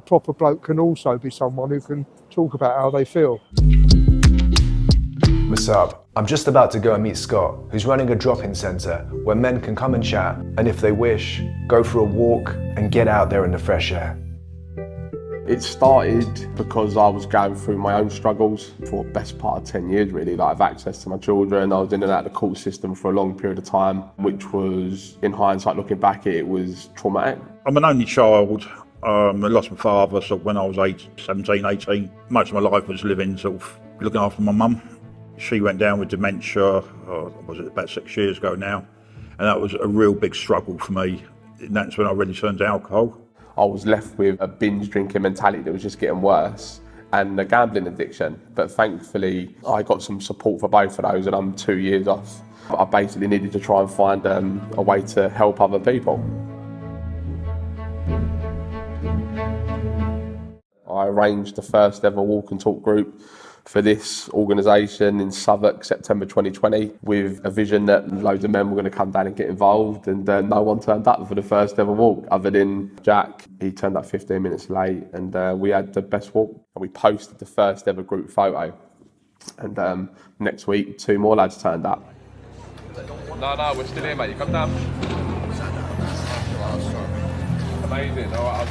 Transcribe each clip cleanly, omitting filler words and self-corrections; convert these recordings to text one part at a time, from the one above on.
a proper bloke can also be someone who can talk about how they feel. What's up? I'm just about to go and meet Scott, who's running a drop-in centre where men can come and chat, and if they wish, go for a walk and get out there in the fresh air. It started because I was going through my own struggles for the best part of 10 years really. Like, I've access to my children, I was in and out of the court system for a long period of time, which was, in hindsight looking back, it was traumatic. I'm an only child. I lost my father when I was 17, 18. Most of my life was living sort of looking after my mum. She went down with dementia, was it about 6 years ago now, and that was a real big struggle for me. And that's when I really turned to alcohol. I was left with a binge drinking mentality that was just getting worse and a gambling addiction. But thankfully, I got some support for both of those and I'm 2 years off. I basically needed to try and find a way to help other people. I arranged the first ever walk and talk group for this organisation in Southwark, September 2020, with a vision that loads of men were going to come down and get involved, and no one turned up for the first ever walk other than Jack. He turned up 15 minutes late, and we had the best walk. And we posted the first ever group photo, and next week 2 more lads turned up. No, we're still here, mate. You come down. Amazing. All right.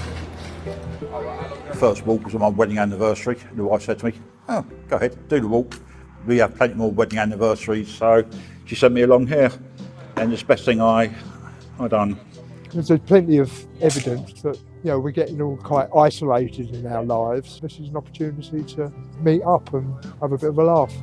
The first walk was on my wedding anniversary. The wife said to me, "Oh, go ahead, do the walk. We have plenty more wedding anniversaries," so she sent me along here, and it's the best thing I done. There's plenty of evidence that we're getting all quite isolated in our lives. This is an opportunity to meet up and have a bit of a laugh.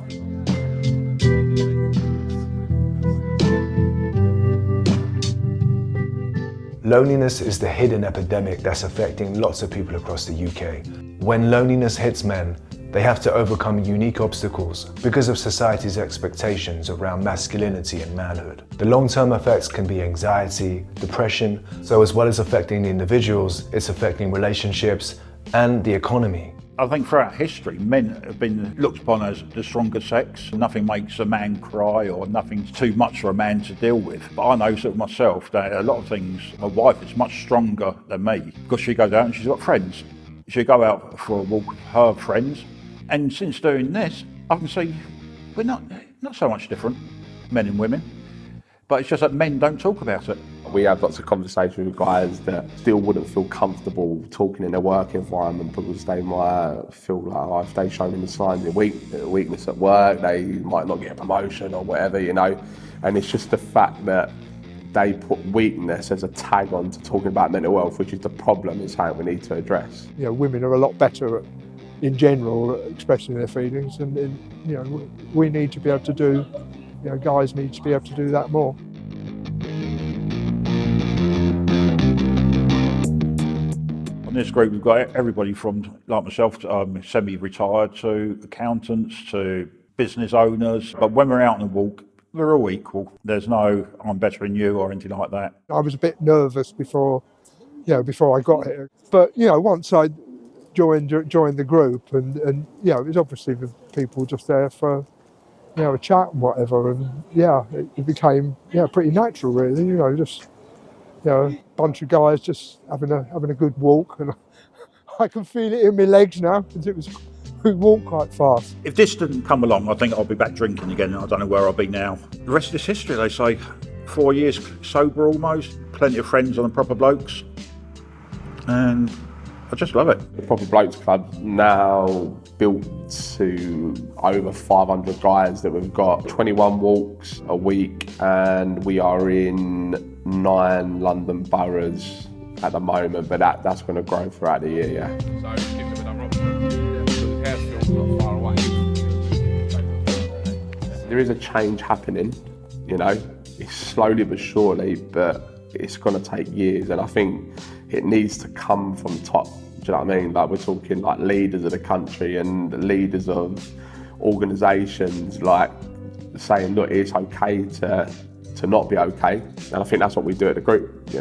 Loneliness is the hidden epidemic that's affecting lots of people across the UK. When loneliness hits men, they have to overcome unique obstacles because of society's expectations around masculinity and manhood. The long-term effects can be anxiety, depression, so as well as affecting the individuals, it's affecting relationships and the economy. I think throughout history, men have been looked upon as the stronger sex. Nothing makes a man cry or nothing's too much for a man to deal with. But I know sort of myself that a lot of things, my wife is much stronger than me because she goes out and she's got friends. She'll go out for a walk with her friends. And since doing this, I can see we're not so much different, men and women. But it's just that men don't talk about it. We have lots of conversations with guys that still wouldn't feel comfortable talking in a work environment because they might feel like if they've shown any signs of weakness at work, they might not get a promotion or whatever, And it's just the fact that they put weakness as a tag on to talking about mental health, which is the problem, is how we need to address. Women are a lot better in general at expressing their feelings, and we need to be able to do, guys need to be able to do that more. On this group, we've got everybody from, like myself, semi-retired to accountants to business owners. But when we're out on the walk, we're all equal. There's no "I'm better than you" or anything like that. I was a bit nervous before I got here, but once I joined the group, and it was obviously the people just there for a chat and whatever, and it became pretty natural really. Just a bunch of guys just having a good walk, and I can feel it in my legs now because we walked quite fast. If this didn't come along, I think I'll be back drinking again. I don't know where I'll be now. The rest is history, they say. 4 years sober almost, plenty of friends on the Proper Blokes, and I just love it. The Proper Blokes Club now built to over 500 guys that we've got 21 walks a week, and we are in 9 London boroughs at the moment, but that's going to grow throughout the year, yeah. There is a change happening, it's slowly but surely, but it's going to take years, and I think it needs to come from top. Do you know what I mean? Like, we're talking like leaders of the country and leaders of organisations, like saying, look, it's okay to not be okay. And I think that's what we do at the group, I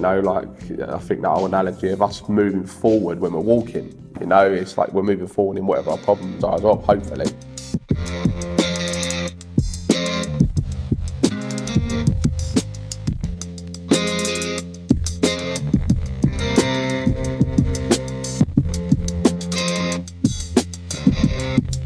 think that whole analogy of us moving forward when we're walking, it's like we're moving forward in whatever our problems are as well, hopefully. you.